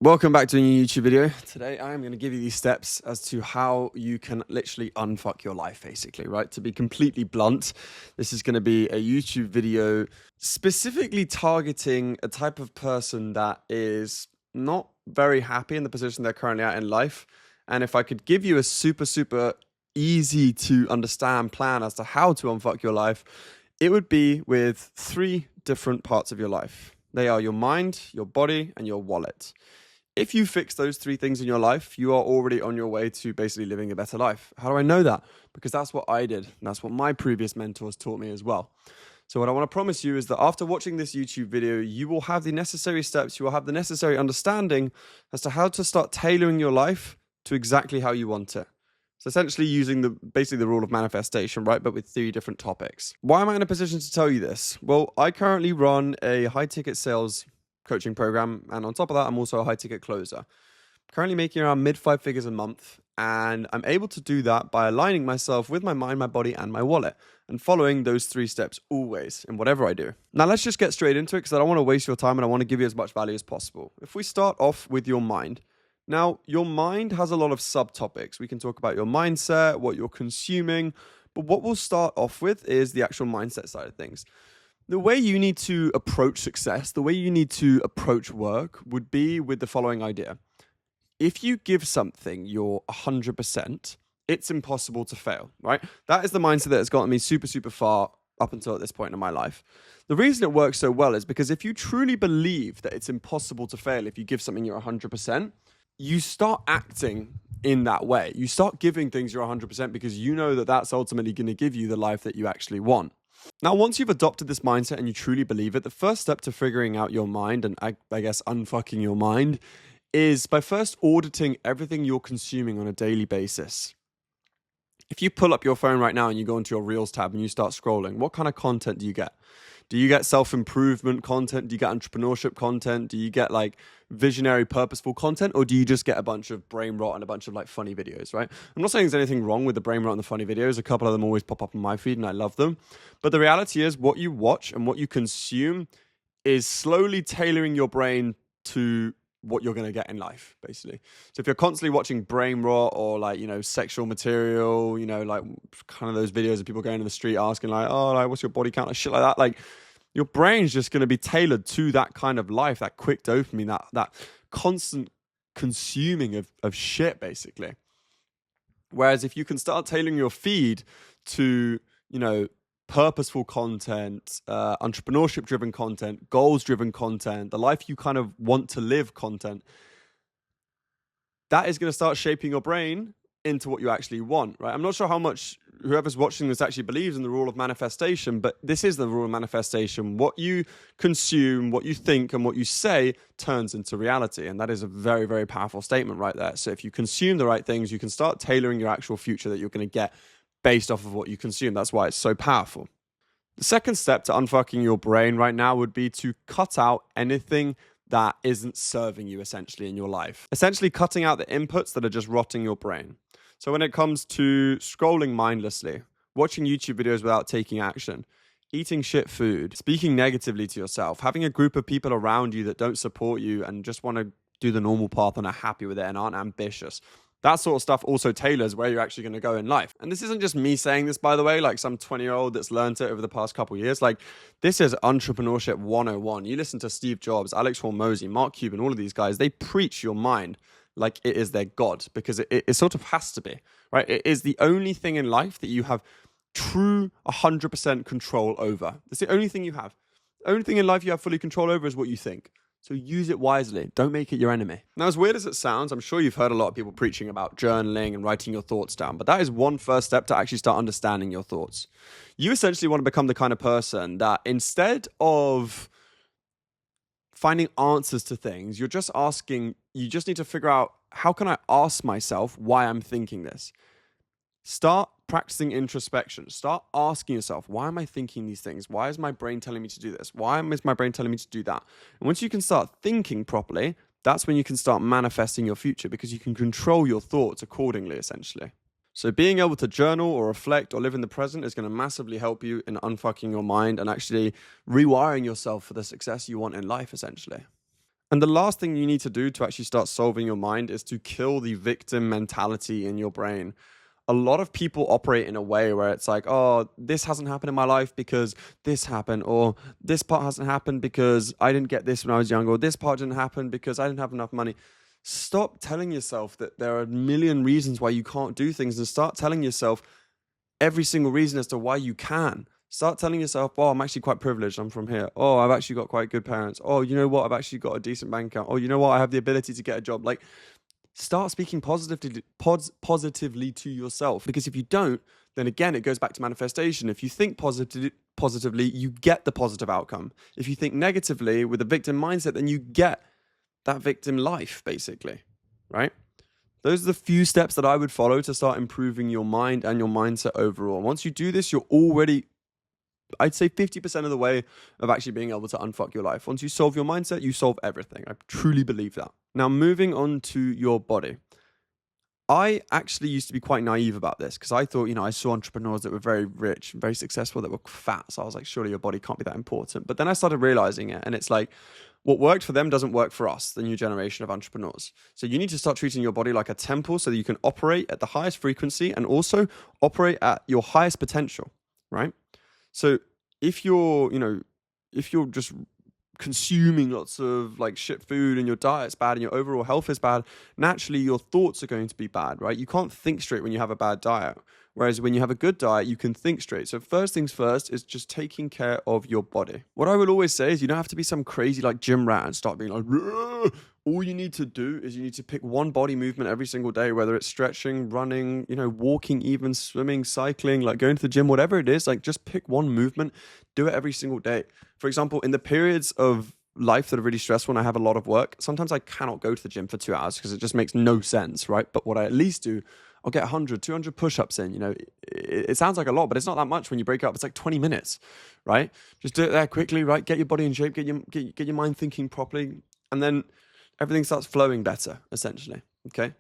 Welcome back to a new YouTube video. Today I am going to give you these steps as to how you can literally unfuck your life, basically, right? To be completely blunt, this is going to be a YouTube video specifically targeting a type of person that is not very happy in the position they're currently at in life. And if I could give you a super easy to understand plan as to how to unfuck your life, it would be with 3 different parts of your life. They are your mind, your body, and your wallet. If you fix those 3 things in your life, you are already on your way to basically living a better life. How do I know that? Because that's what I did. And that's what my previous mentors taught me as well. So what I want to promise you is that after watching this YouTube video, you will have the necessary steps, you will have the necessary understanding as to how to start tailoring your life to exactly how you want it. So essentially using basically the rule of manifestation, right? But with 3 different topics. Why am I in a position to tell you this? Well, I currently run a high ticket sales coaching program, and on top of that, I'm also a high ticket closer. Currently making around mid 5 figures a month, and I'm able to do that by aligning myself with my mind, my body, and my wallet, and following those 3 steps always in whatever I do. Now let's just get straight into it, because I don't want to waste your time and I want to give you as much value as possible. If we start off with your mind. Now, your mind has a lot of subtopics. We can talk about your mindset, what you're consuming, but what we'll start off with is the actual mindset side of things. The way you need to approach success, the way you need to approach work would be with the following idea. If you give something your 100%, it's impossible to fail, right? That is the mindset that has gotten me super far up until at this point in my life. The reason it works so well is because if you truly believe that it's impossible to fail if you give something your 100%, you start acting in that way. You start giving things your 100% because you know that that's ultimately going to give you the life that you actually want. Now, once you've adopted this mindset and you truly believe it, the first step to figuring out your mind and I guess unfucking your mind is by first auditing everything you're consuming on a daily basis. If you pull up your phone right now and you go into your Reels tab and you start scrolling, what kind of content do you get? Do you get self-improvement content? Do you get entrepreneurship content? Do you get like visionary, purposeful content? Or do you just get a bunch of brain rot and a bunch of like funny videos, right? I'm not saying there's anything wrong with the brain rot and the funny videos. A couple of them always pop up on my feed and I love them. But the reality is what you watch and what you consume is slowly tailoring your brain to what you're going to get in life, basically. So if you're constantly watching brain rot or like, sexual material, like kind of those videos of people going in the street asking like, oh, like, what's your body count? Like shit like that. Like your brain's just going to be tailored to that kind of life, that quick dopamine, that constant consuming of shit, basically. Whereas if you can start tailoring your feed to, purposeful content, entrepreneurship driven content, goals driven content, the life you kind of want to live content, that is going to start shaping your brain into what you actually want, right? I'm not sure how much whoever's watching this actually believes in the rule of manifestation, but this is the rule of manifestation. What you consume, what you think, and what you say turns into reality. And that is a very powerful statement right there. So if you consume the right things, you can start tailoring your actual future that you're going to get based off of what you consume. That's why it's so powerful. The second step to unfucking your brain right now would be to cut out anything that isn't serving you essentially in your life. Essentially cutting out the inputs that are just rotting your brain. So when it comes to scrolling mindlessly, watching YouTube videos without taking action, eating shit food, speaking negatively to yourself, having a group of people around you that don't support you and just want to do the normal path and are happy with it and aren't ambitious. That sort of stuff also tailors where you're actually going to go in life. And this isn't just me saying this, by the way, like some 20-year-old that's learned it over the past couple of years. Like this is entrepreneurship 101. You listen to Steve Jobs, Alex Hormozy, Mark Cuban, all of these guys, they preach your mind like it is their God because it sort of has to be, right? It is the only thing in life that you have true 100% control over. That's the only thing you have. The only thing in life you have fully control over is what you think. So use it wisely. Don't make it your enemy. Now, as weird as it sounds, I'm sure you've heard a lot of people preaching about journaling and writing your thoughts down, but that is one first step to actually start understanding your thoughts. You essentially want to become the kind of person that instead of finding answers to things, you're just asking, you just need to figure out, how can I ask myself why I'm thinking this? Start practicing introspection. Start asking yourself, why am I thinking these things? Why is my brain telling me to do this? Why is my brain telling me to do that? And once you can start thinking properly, that's when you can start manifesting your future because you can control your thoughts accordingly, essentially. So being able to journal or reflect or live in the present is going to massively help you in unfucking your mind and actually rewiring yourself for the success you want in life, essentially. And the last thing you need to do to actually start solving your mind is to kill the victim mentality in your brain. A lot of people operate in a way where it's like, oh, this hasn't happened in my life because this happened, or this part hasn't happened because I didn't get this when I was younger, or this part didn't happen because I didn't have enough money. Stop telling yourself that there are a million reasons why you can't do things, and start telling yourself every single reason as to why you can. Start telling yourself, oh, I'm actually quite privileged. I'm from here. Oh, I've actually got quite good parents. Oh, you know what? I've actually got a decent bank account. Oh, you know what? I have the ability to get a job. Like, start speaking positively to yourself. Because if you don't, then again, it goes back to manifestation. If you think positively, you get the positive outcome. If you think negatively with a victim mindset, then you get that victim life, basically, right? Those are the few steps that I would follow to start improving your mind and your mindset overall. Once you do this, you're already, I'd say 50% of the way of actually being able to unfuck your life. Once you solve your mindset, you solve everything. I truly believe that. Now, moving on to your body. I actually used to be quite naive about this because I thought, I saw entrepreneurs that were very rich, very successful, that were fat. So I was like, surely your body can't be that important. But then I started realizing it, and it's like, what worked for them doesn't work for us, the new generation of entrepreneurs. So you need to start treating your body like a temple so that you can operate at the highest frequency and also operate at your highest potential, right? So if you're just consuming lots of like shit food and your diet's bad and your overall health is bad, naturally your thoughts are going to be bad, right? You can't think straight when you have a bad diet. Whereas when you have a good diet, you can think straight. So first things first is just taking care of your body. What I will always say is you don't have to be some crazy like gym rat and start being like, "Rrr." All you need to do is you need to pick one body movement every single day, whether it's stretching, running, walking, even swimming, cycling, like going to the gym, whatever it is, like just pick one movement, do it every single day. For example, in the periods of life that are really stressful when I have a lot of work, sometimes I cannot go to the gym for 2 hours because it just makes no sense, right? But what I at least do, I'll get 100, 200 push-ups in, it sounds like a lot, but it's not that much when you break it up. It's like 20 minutes, right? Just do it there quickly, right? Get your body in shape, get your mind thinking properly, and then everything starts flowing better, essentially, okay?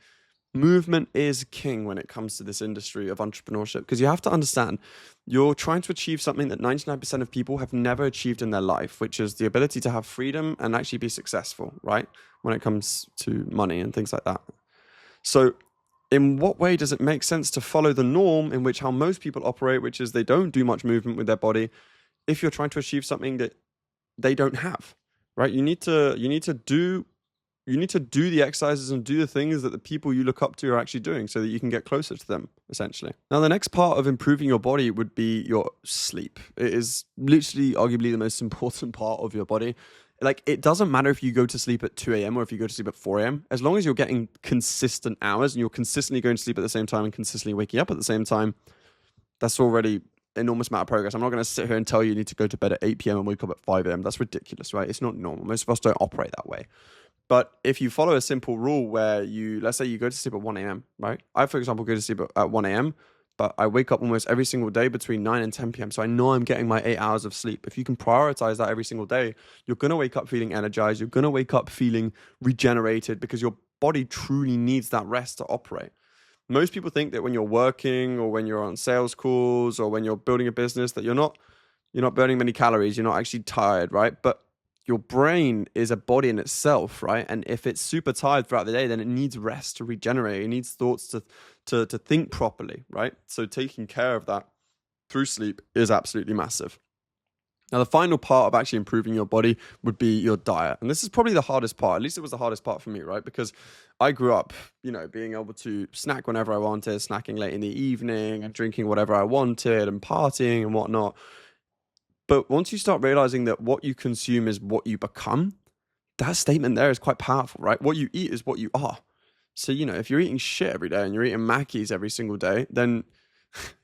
Movement is king when it comes to this industry of entrepreneurship, because you have to understand you're trying to achieve something that 99% of people have never achieved in their life, which is the ability to have freedom and actually be successful, right? When it comes to money and things like that. So in what way does it make sense to follow the norm in which how most people operate, which is they don't do much movement with their body, if you're trying to achieve something that they don't have, right? You need to do the exercises and do the things that the people you look up to are actually doing so that you can get closer to them, essentially. Now, the next part of improving your body would be your sleep. It is literally arguably the most important part of your body. Like, it doesn't matter if you go to sleep at 2 a.m. or if you go to sleep at 4 a.m. As long as you're getting consistent hours and you're consistently going to sleep at the same time and consistently waking up at the same time, that's already enormous amount of progress. I'm not going to sit here and tell you need to go to bed at 8 p.m. and wake up at 5 a.m. That's ridiculous, right? It's not normal. Most of us don't operate that way. But if you follow a simple rule where let's say you go to sleep at 1 a.m., right? I, for example, go to sleep at 1 a.m., but I wake up almost every single day between 9 and 10 p.m. So I know I'm getting my 8 hours of sleep. If you can prioritize that every single day, you're going to wake up feeling energized. You're going to wake up feeling regenerated because your body truly needs that rest to operate. Most people think that when you're working or when you're on sales calls or when you're building a business that you're not burning many calories. You're not actually tired, right? But your brain is a body in itself, right? And if it's super tired throughout the day, then it needs rest to regenerate. It needs thoughts to think properly, right? So taking care of that through sleep is absolutely massive. Now, the final part of actually improving your body would be your diet. And this is probably the hardest part. At least it was the hardest part for me, right? Because I grew up, being able to snack whenever I wanted, snacking late in the evening and drinking whatever I wanted and partying and whatnot. But once you start realizing that what you consume is what you become, that statement there is quite powerful, right? What you eat is what you are. So, if you're eating shit every day and you're eating Mackies every single day, then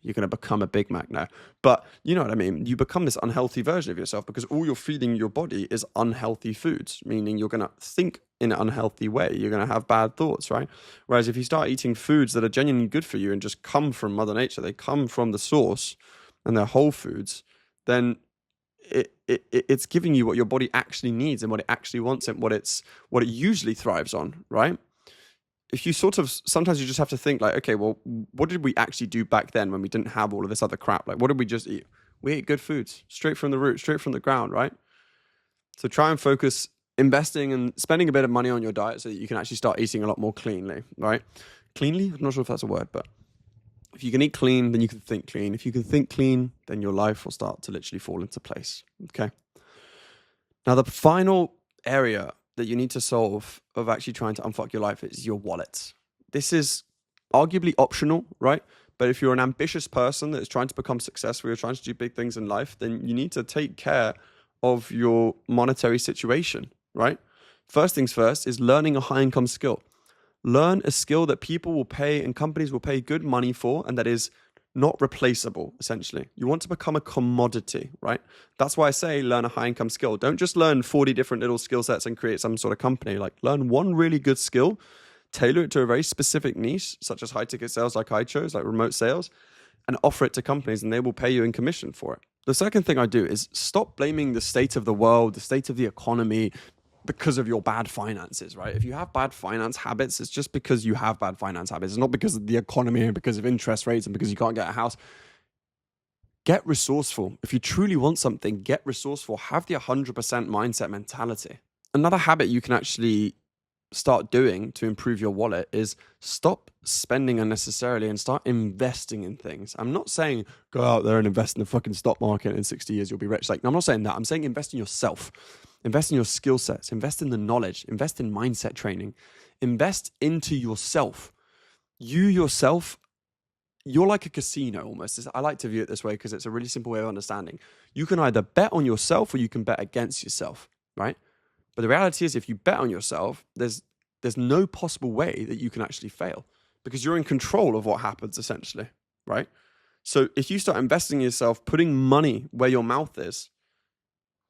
you're going to become a Big Mac now. But you know what I mean? You become this unhealthy version of yourself because all you're feeding your body is unhealthy foods, meaning you're going to think in an unhealthy way. You're going to have bad thoughts, right? Whereas if you start eating foods that are genuinely good for you and just come from Mother Nature, they come from the source and they're whole foods, then it's giving you what your body actually needs and what it actually wants and what it usually thrives on, right? If you sometimes you just have to think like, okay, well, what did we actually do back then when we didn't have all of this other crap? Like, what did we just eat? We ate good foods, straight from the root, straight from the ground, right? So try and focus investing and spending a bit of money on your diet so that you can actually start eating a lot more cleanly, right? Cleanly? I'm not sure if that's a word, but if you can eat clean, then you can think clean. If you can think clean, then your life will start to literally fall into place, okay? Now, the final area that you need to solve of actually trying to unfuck your life is your wallet. This is arguably optional, right? But if you're an ambitious person that is trying to become successful, you're trying to do big things in life, then you need to take care of your monetary situation, right? First things first is learning a high income skill. Learn a skill that people will pay and companies will pay good money for, and that is not replaceable, essentially. You want to become a commodity, right? That's why I say learn a high income skill. Don't just learn 40 different little skill sets and create some sort of company. Like, learn one really good skill, tailor it to a very specific niche, such as high ticket sales like I chose, like remote sales, and offer it to companies and they will pay you in commission for it. The second thing I do is stop blaming the state of the world, the state of the economy, because of your bad finances, right? If you have bad finance habits, it's just because you have bad finance habits. It's not because of the economy and because of interest rates and because you can't get a house. Get resourceful. If you truly want something, get resourceful. Have the 100% mindset mentality. Another habit you can actually start doing to improve your wallet is stop spending unnecessarily and start investing in things. I'm not saying go out there and invest in the fucking stock market and in 60 years you'll be rich. Like, no, I'm not saying that. I'm saying invest in yourself. Invest in your skill sets, invest in the knowledge, invest in mindset training, invest into yourself. You yourself, you're like a casino almost. I like to view it this way because it's a really simple way of understanding. You can either bet on yourself or you can bet against yourself, right? But the reality is if you bet on yourself, there's no possible way that you can actually fail because you're in control of what happens essentially, right? So if you start investing in yourself, putting money where your mouth is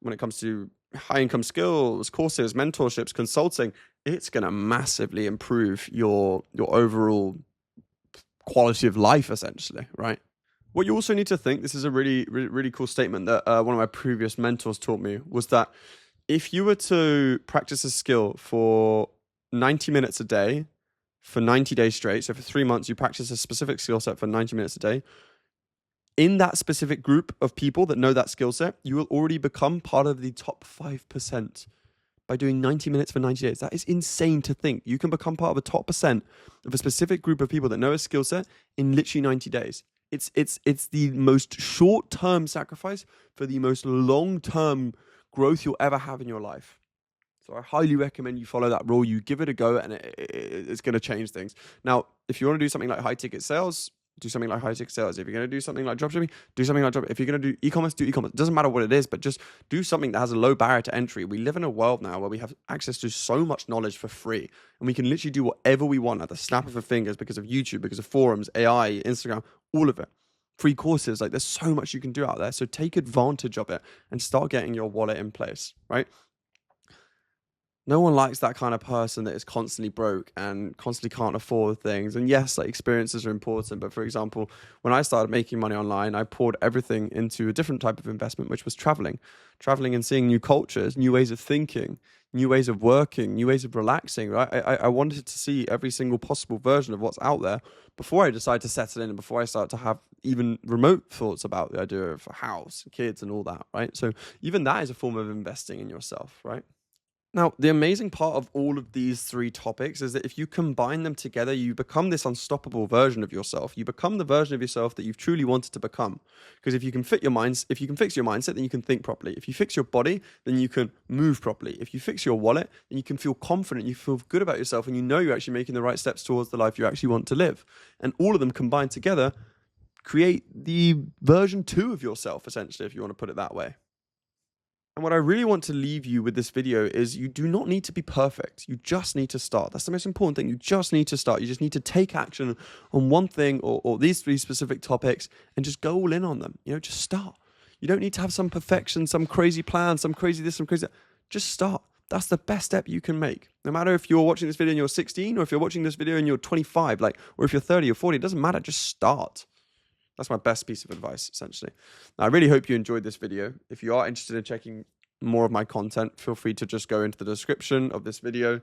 when it comes to high income skills, courses, mentorships, consulting, it's going to massively improve your overall quality of life, essentially, right? What you also need to think, this is a really cool statement that one of my previous mentors taught me, was that if you were to practice a skill for 90 minutes a day for 90 days straight, so for 3 months, you practice a specific skill set for 90 minutes a day, in that specific group of people that know that skill set, you will already become part of the top 5% by doing 90 minutes for 90 days. That is insane to think. You can become part of the top percent of a specific group of people that know a skill set in literally 90 days. It's the most short-term sacrifice for the most long-term growth you'll ever have in your life. So I highly recommend you follow that rule. You give it a go and it's going to change things. Now, if you want to do something like high ticket sales, do something like high ticket sales. If you're going to do something like dropshipping, do something like dropshipping. If you're going to do e-commerce, do e-commerce. It doesn't matter what it is, but just do something that has a low barrier to entry. We live in a world now where we have access to so much knowledge for free, and we can literally do whatever we want at the snap of our fingers because of YouTube, because of forums, AI, Instagram, all of it. Free courses, like there's so much you can do out there. So take advantage of it and start getting your wallet in place, right? No one likes that kind of person that is constantly broke and constantly can't afford things. And yes, like experiences are important. But for example, when I started making money online, I poured everything into a different type of investment, which was traveling and seeing new cultures, new ways of thinking, new ways of working, new ways of relaxing, right? I wanted to see every single possible version of what's out there before I decided to settle in and before I start to have even remote thoughts about the idea of a house, kids and all that, right? So even that is a form of investing in yourself, right? Now, the amazing part of all of these three topics is that if you combine them together, you become this unstoppable version of yourself. You become the version of yourself that you've truly wanted to become. Because if you can fix your mindset, then you can think properly. If you fix your body, then you can move properly. If you fix your wallet, then you can feel confident, you feel good about yourself, and you know you're actually making the right steps towards the life you actually want to live. And all of them combined together create the version 2 of yourself, essentially, if you want to put it that way. And what I really want to leave you with this video is you do not need to be perfect. You just need to start. That's the most important thing. You just need to start. You just need to take action on one thing or these 3 specific topics and just go all in on them. Just start. You don't need to have some perfection, some crazy plan, some crazy this, some crazy that. Just start. That's the best step you can make. No matter if you're watching this video and you're 16 or if you're watching this video and you're 25, or if you're 30 or 40, it doesn't matter. Just start. That's my best piece of advice, essentially. Now, I really hope you enjoyed this video. If you are interested in checking more of my content, feel free to just go into the description of this video,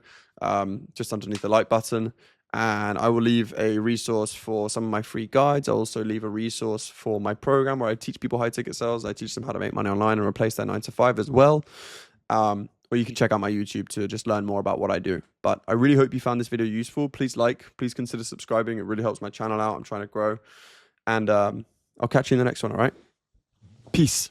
just underneath the like button, and I will leave a resource for some of my free guides. I'll also leave a resource for my program where I teach people high ticket sales. I teach them how to make money online and replace their 9 to 5 as well. or you can check out my YouTube to just learn more about what I do. But I really hope you found this video useful. Please please consider subscribing. It really helps my channel out. I'm trying to grow. And I'll catch you in the next one, all right? Peace.